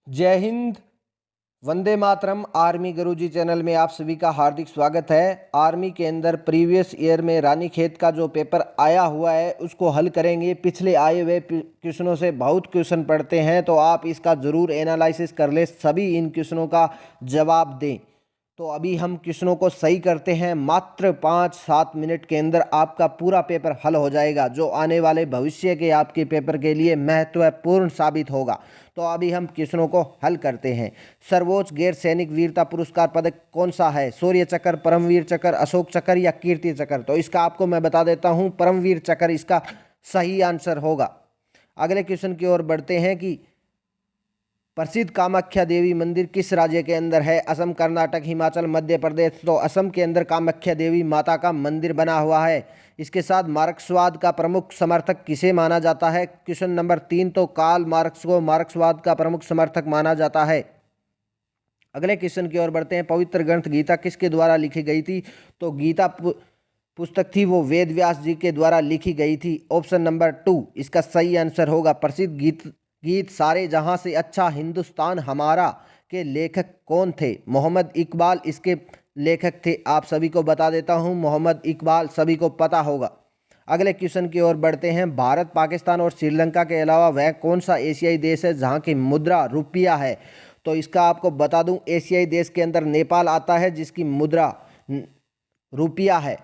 जय हिंद, वंदे मातरम। आर्मी गुरुजी चैनल में आप सभी का हार्दिक स्वागत है। आर्मी के अंदर प्रीवियस ईयर में रानीखेत का जो पेपर आया हुआ है उसको हल करेंगे। पिछले आए हुए क्वेश्चनों से बहुत क्वेश्चन पढ़ते हैं तो आप इसका ज़रूर एनालिसिस कर ले, सभी इन क्वेश्चनों का जवाब दें। तो अभी हम क्वेश्चनों को सही करते हैं। मात्र 5-7 मिनट के अंदर आपका पूरा पेपर हल हो जाएगा, जो आने वाले भविष्य के आपके पेपर के लिए महत्वपूर्ण साबित होगा। तो अभी हम क्वेश्चनों को हल करते हैं। सर्वोच्च गैर सैनिक वीरता पुरस्कार पदक कौन सा है? शौर्य चक्र, परमवीर चक्र, अशोक चक्र या कीर्ति चक्र? तो इसका आपको मैं बता देता हूं, परमवीर चक्र इसका सही आंसर होगा। अगले क्वेश्चन की ओर बढ़ते हैं कि प्रसिद्ध कामाख्या देवी मंदिर किस राज्य के अंदर है? असम, कर्नाटक, हिमाचल, मध्य प्रदेश? तो असम के अंदर कामाख्या देवी माता का मंदिर बना हुआ है। इसके साथ मार्क्सवाद का प्रमुख समर्थक किसे माना जाता है? क्वेश्चन नंबर 3, तो कार्ल मार्क्स को मार्क्सवाद का प्रमुख समर्थक माना जाता है। अगले क्वेश्चन की ओर बढ़ते हैं। पवित्र ग्रंथ गीता किसके द्वारा लिखी गई थी? तो गीता पुस्तक थी वो वेद व्यास जी के द्वारा लिखी गई थी। ऑप्शन नंबर 2 इसका सही आंसर होगा। प्रसिद्ध गीत सारे जहां से अच्छा हिंदुस्तान हमारा के लेखक कौन थे? मोहम्मद इकबाल इसके लेखक थे। आप सभी को बता देता हूं, मोहम्मद इकबाल सभी को पता होगा। अगले क्वेश्चन की ओर बढ़ते हैं। भारत, पाकिस्तान और श्रीलंका के अलावा वह कौन सा एशियाई देश है जहां की मुद्रा रुपया है? तो इसका आपको बता दूं, एशियाई देश के अंदर नेपाल आता है जिसकी मुद्रा रुपया है।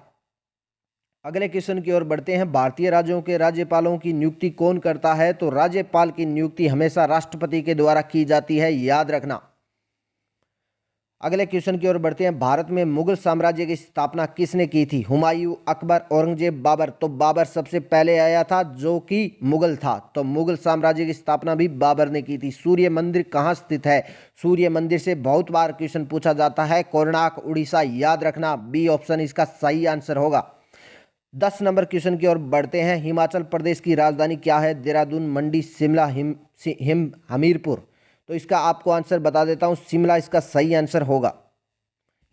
अगले क्वेश्चन की ओर बढ़ते हैं। भारतीय राज्यों के राज्यपालों की नियुक्ति कौन करता है? तो राज्यपाल की नियुक्ति हमेशा राष्ट्रपति के द्वारा की जाती है, याद रखना। अगले क्वेश्चन की ओर बढ़ते हैं। भारत में मुगल साम्राज्य की स्थापना किसने की थी? हुमायूं, अकबर, औरंगजेब, बाबर? तो बाबर सबसे पहले आया था जो कि मुगल था, तो मुगल साम्राज्य की स्थापना भी बाबर ने की थी। सूर्य मंदिर कहाँ स्थित है? सूर्य मंदिर से बहुत बार क्वेश्चन पूछा जाता है, कोणार्क, उड़ीसा, याद रखना। बी ऑप्शन इसका सही आंसर होगा। 10 नंबर क्वेश्चन की ओर बढ़ते हैं। हिमाचल प्रदेश की राजधानी क्या है? देहरादून, मंडी, शिमला, हमीरपुर? तो इसका आपको आंसर बता देता हूं, शिमला इसका सही आंसर होगा।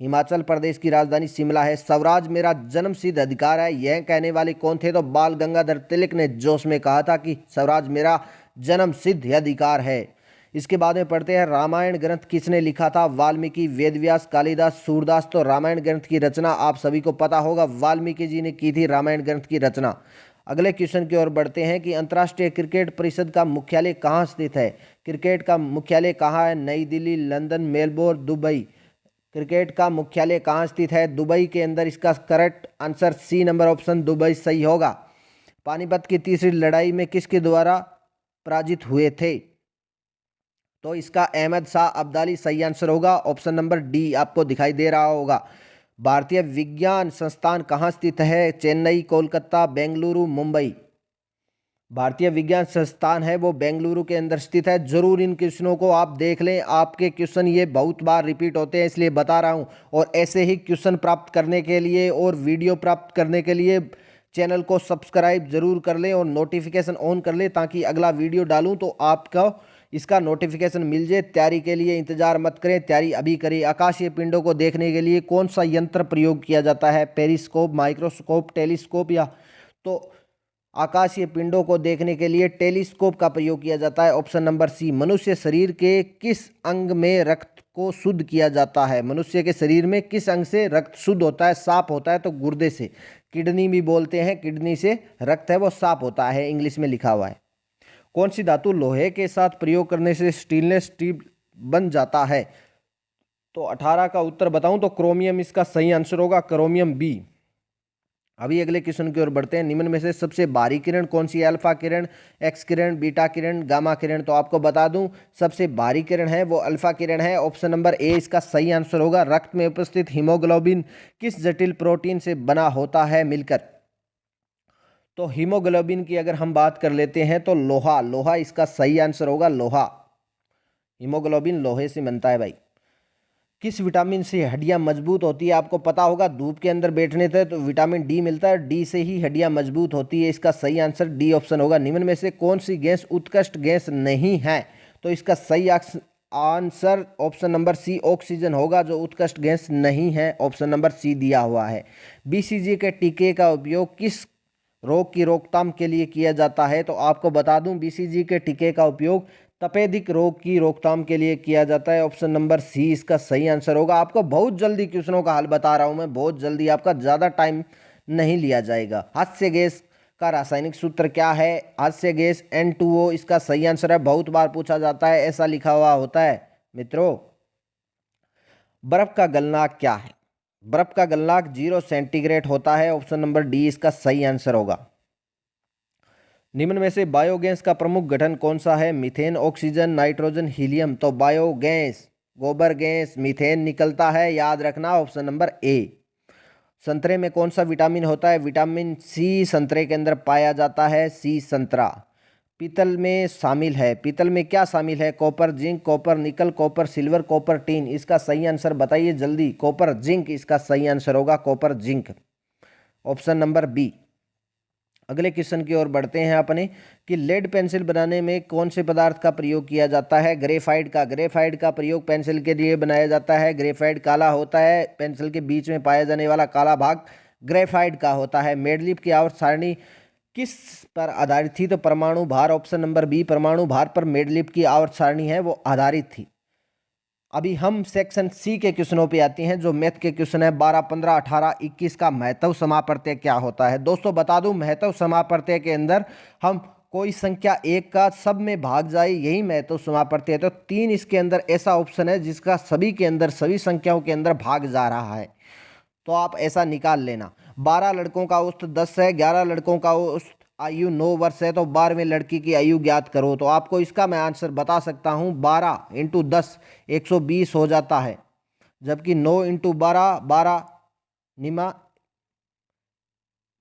हिमाचल प्रदेश की राजधानी शिमला है। स्वराज मेरा जन्मसिद्ध अधिकार है, यह कहने वाले कौन थे? तो बाल गंगाधर तिलक ने जोश में कहा था कि स्वराज मेरा जन्मसिद्ध अधिकार है। इसके बाद में पढ़ते हैं। रामायण ग्रंथ किसने लिखा था? वाल्मीकि, वेदव्यास, कालिदास, सूरदास? तो रामायण ग्रंथ की रचना आप सभी को पता होगा, वाल्मीकि जी ने की थी रामायण ग्रंथ की रचना। अगले क्वेश्चन की ओर बढ़ते हैं कि अंतर्राष्ट्रीय क्रिकेट परिषद का मुख्यालय कहाँ स्थित है? क्रिकेट का मुख्यालय कहाँ है? New Delhi, London, Melbourne, Dubai? Cricket का मुख्यालय कहाँ स्थित है? दुबई के अंदर। इसका correct answer C number option Dubai सही होगा। पानीपत की तीसरी लड़ाई में किसके द्वारा पराजित हुए थे? तो इसका अहमद शाह अब्दाली सही आंसर होगा। ऑप्शन नंबर डी आपको दिखाई दे रहा होगा। भारतीय विज्ञान संस्थान कहाँ स्थित है? चेन्नई, कोलकाता, बेंगलुरु, मुंबई? भारतीय विज्ञान संस्थान है वो बेंगलुरु के अंदर स्थित है। जरूर इन क्वेश्चनों को आप देख लें, आपके क्वेश्चन ये बहुत बार रिपीट होते हैं इसलिए बता रहा हूं। और ऐसे ही क्वेश्चन प्राप्त करने के लिए और वीडियो प्राप्त करने के लिए चैनल को सब्सक्राइब जरूर कर लें और नोटिफिकेशन ऑन कर लें, ताकि अगला वीडियो डालूं तो आपको इसका नोटिफिकेशन मिल जाए। तैयारी के लिए इंतजार मत करें, तैयारी अभी करें। आकाशीय पिंडों को देखने के लिए कौन सा यंत्र प्रयोग किया जाता है? Periscope, microscope, telescope? या तो आकाशीय पिंडों को देखने के लिए टेलीस्कोप का प्रयोग किया जाता है। Option number C. मनुष्य शरीर के किस अंग में रक्त को शुद्ध किया जाता है? मनुष्य के शरीर में किस अंग से रक्त शुद्ध होता है? साफ होता है तो गुर्दे से। किडनी भी बोलते हैं, किडनी से रक्त है वो साफ होता है, इंग्लिश में लिखा हुआ है। कौन सी धातु लोहे के साथ प्रयोग करने से स्टेनलेस स्टील बन जाता है? तो 18 का उत्तर बताऊं तो क्रोमियम इसका सही आंसर होगा, क्रोमियम बी। अभी अगले क्वेश्चन की ओर बढ़ते हैं। निम्न में से सबसे बाहरी किरण कौन सी है? अल्फा किरण, एक्स किरण, बीटा किरण, गामा किरण? तो आपको बता दूं, सबसे बाहरी किरण है वो अल्फा किरण है। ऑप्शन नंबर ए इसका सही आंसर होगा। रक्त में उपस्थित हीमोग्लोबिन किस जटिल प्रोटीन से बना होता है मिलकर? तो हीमोग्लोबिन की अगर हम बात कर लेते हैं तो लोहा इसका सही आंसर होगा, लोहा। हीमोग्लोबिन लोहे से बनता है भाई। किस विटामिन से हड्डियां मजबूत होती है? आपको पता होगा, धूप के अंदर बैठने से तो विटामिन डी मिलता है, डी से ही हड्डियां मजबूत होती है। इसका सही आंसर डी ऑप्शन होगा। निम्न में से कौन सी गैस उत्कृष्ट गैस नहीं है? तो इसका सही answer option number C oxygen होगा, जो उत्कृष्ट गैस नहीं है। ऑप्शन नंबर सी दिया हुआ है। बीसीजी के टीके का उपयोग किस रोग की रोकथाम के लिए किया जाता है? तो आपको बता दूं, बीसीजी के टीके का उपयोग तपेदिक रोग की रोकथाम के लिए किया जाता है। ऑप्शन नंबर सी इसका सही आंसर होगा। आपको बहुत जल्दी क्वेश्चनों का हल बता रहा हूं मैं, बहुत जल्दी, आपका ज़्यादा टाइम नहीं लिया जाएगा। हास्य गैस का रासायनिक सूत्र क्या है? हास्य गैस N2O इसका सही आंसर है। बहुत बार पूछा जाता है, ऐसा लिखा हुआ होता है मित्रों। बर्फ का गलनांक क्या है? बर्फ का गलनांक 0 सेंटीग्रेड होता है। ऑप्शन नंबर डी इसका सही आंसर होगा। निम्न में से बायोगैस का प्रमुख गठन कौन सा है? Methane, oxygen, nitrogen, helium. तो बायोगैस, गोबर गैस, मीथेन निकलता है, याद रखना ऑप्शन नंबर ए। संतरे में कौन सा विटामिन होता है? विटामिन सी संतरे के अंदर पाया जाता है, सी संतरा। पीतल में शामिल है, पीतल में क्या शामिल है? कॉपर, जिंक, कॉपर, निकल, कॉपर, सिल्वर, कॉपर, टीन। इसका सही आंसर बताइए जल्दी। कॉपर, जिंक इसका सही आंसर होगा, copper, zinc, option number B. अगले क्वेश्चन की ओर बढ़ते हैं अपने कि लेड पेंसिल बनाने में कौन से पदार्थ का प्रयोग किया जाता है? ग्रेफाइट का। ग्रेफाइट का प्रयोग पेंसिल के लिए बनाया जाता है। ग्रेफाइट काला होता है, पेंसिल के बीच में पाया जाने वाला काला भाग ग्रेफाइट का होता है। मेंडलीव की आवर्त सारणी किस पर आधारित थी? तो परमाणु भार, ऑप्शन नंबर बी। परमाणु भार पर मेंडलीव की आवर्त सारणी है वो आधारित थी। अभी हम सेक्शन सी के क्वेश्चनों पे आते हैं, जो मैथ के क्वेश्चन है 12, 15, 18, 21 का महत्व समाप्रत्यय क्या होता है। दोस्तों बता दूं, महत्व समाप्रत्यय के अंदर हम कोई संख्या एक का सब में भाग जाए, यही महत्व समाप्रत्यय है। तो 3 इसके अंदर ऐसा ऑप्शन है जिसका सभी के अंदर, सभी संख्याओं के अंदर भाग जा रहा है, तो आप ऐसा निकाल लेना। 12 लड़कों का औसत 10 है, 11 लड़कों का औसत आयु 9 वर्ष है, तो 12वें लड़की की आयु ज्ञात करो। तो आपको इसका मैं आंसर बता सकता हूँ, 12 × 10 120 हो जाता है, जबकि 9 × 12 12 निमा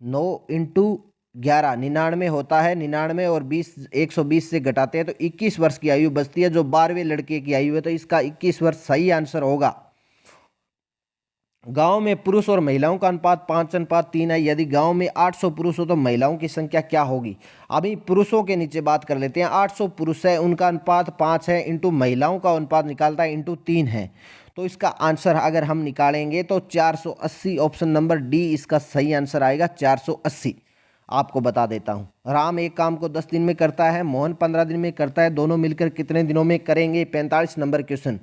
9 × 11 99 होता है। 99 और 20 120 से घटाते हैं तो 21 वर्ष की आयु बचती है, जो 12वें लड़के की आयु है, तो इसका 21 वर्ष सही आंसर होगा। गांव में पुरुष और महिलाओं का अनुपात 5:3 है। यदि गांव में 800 पुरुष हो तो महिलाओं की संख्या क्या होगी? अभी पुरुषों के नीचे बात कर लेते हैं। 800 पुरुष है, उनका अनुपात 5 है, इंटू महिलाओं का अनुपात निकालता है इंटू 3 है, तो इसका आंसर अगर हम निकालेंगे तो 480, ऑप्शन नंबर डी इसका सही आंसर आएगा, 480। आपको बता देता हूँ, राम एक काम को 10 दिन में करता है, मोहन 15 दिन में करता है, दोनों मिलकर कितने दिनों में करेंगे? 45 नंबर क्वेश्चन।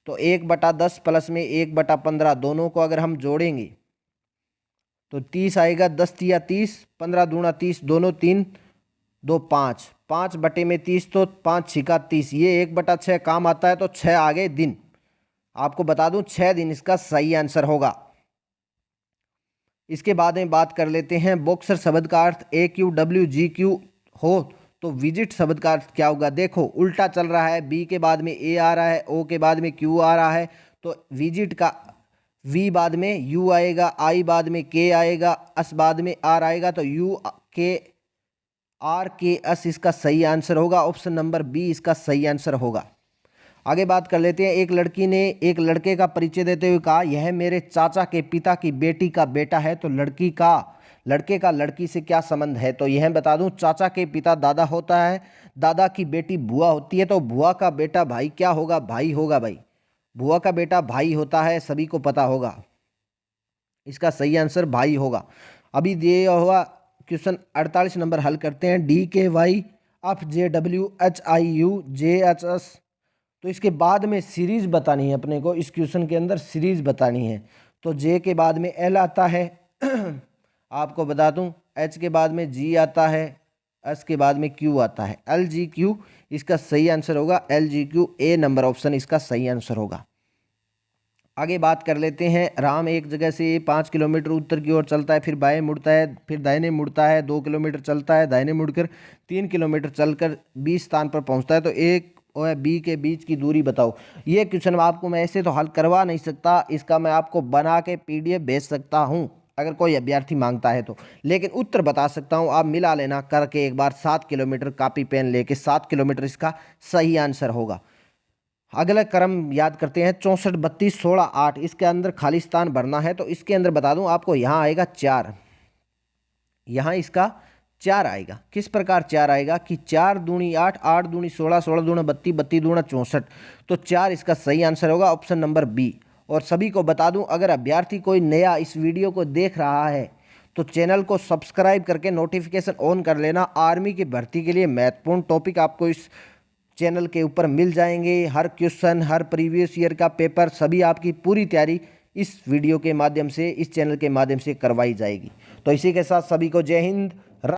तो 1/10 प्लस में 1/15 दोनों को अगर हम जोड़ेंगे तो 30 आएगा। 10 तिया 30, 15 दूना 30, दोनों 3 2 5, 5 बटे में 30 तो 5 छिका 30, ये 1/6 काम आता है, तो 6 आगे दिन। आपको बता दूं 6 दिन इसका सही आंसर होगा। इसके बाद में बात कर लेते हैं, बॉक्सर शब्द का अर्थ AQWGQ हो तो विजिट शब्द का अर्थ क्या होगा? देखो उल्टा चल रहा है, बी के बाद में ए आ रहा है, ओ के बाद में क्यू आ रहा है, तो विजिट का वी बाद में यू आएगा, आई बाद में के आएगा, अस बाद में आर आएगा, तो यू के आर के अस इसका सही आंसर होगा। ऑप्शन नंबर बी इसका सही आंसर होगा। आगे बात कर लेते हैं, एक लड़की ने एक लड़के का परिचय देते हुए कहा, यह मेरे चाचा के पिता की बेटी का बेटा है। तो लड़के का लड़की से क्या संबंध है? तो यह बता दूं, चाचा के पिता दादा होता है, दादा की बेटी बुआ होती है, तो बुआ का बेटा भाई क्या होगा? भाई होगा भाई, बुआ का बेटा भाई होता है, सभी को पता होगा, इसका सही आंसर भाई होगा। अभी दिया हुआ क्वेश्चन 48 नंबर हल करते हैं, DKYFJWHIUJHS, तो इसके बाद में सीरीज बतानी है अपने को, इस क्वेश्चन के अंदर सीरीज बतानी है। तो जे के बाद में एल आता है आपको बता दूं, एच के बाद में जी आता है, एस के बाद में क्यू आता है, LGQ इसका सही आंसर होगा, LGQ ए नंबर ऑप्शन इसका सही आंसर होगा। आगे बात कर लेते हैं, राम एक जगह से 5 किलोमीटर उत्तर की ओर चलता है, फिर बाएं मुड़ता है, फिर दाहिने मुड़ता है, 2 किलोमीटर चलता है, दाहिने मुड़कर 3 किलोमीटर चलकर 20 स्थान पर पहुंचता है, तो एक और बी के बीच की दूरी बताओ। ये क्वेश्चन आपको मैं ऐसे तो हल करवा नहीं सकता, इसका मैं आपको बना के PDF भेज सकता हूँ अगर कोई अभ्यर्थी मांगता है तो, लेकिन उत्तर बता सकता हूँ, आप मिला लेना करके एक बार। 7 किलोमीटर कापी पेन लेके 7 किलोमीटर इसका सही आंसर होगा। अगला क्रम याद करते हैं, 64 32 16 8, इसके अंदर खाली स्थान भरना है, तो इसके अंदर बता दूं आपको, यहाँ आएगा 4, यहाँ इसका 4 आएगा। किस प्रकार 4 आएगा कि 4 दूनी 8, 8 दूनी 16, 16 दूना 32, 32 दूना 64, तो 4 इसका सही आंसर होगा, ऑप्शन नंबर बी। और सभी को बता दूं, अगर अभ्यर्थी कोई नया इस वीडियो को देख रहा है तो चैनल को सब्सक्राइब करके नोटिफिकेशन ऑन कर लेना। आर्मी की भर्ती के लिए महत्वपूर्ण टॉपिक आपको इस चैनल के ऊपर मिल जाएंगे। हर क्वेश्चन, हर प्रीवियस ईयर का पेपर, सभी आपकी पूरी तैयारी इस वीडियो के माध्यम से, इस चैनल के माध्यम से करवाई जाएगी। तो इसी के साथ सभी को जय हिंद।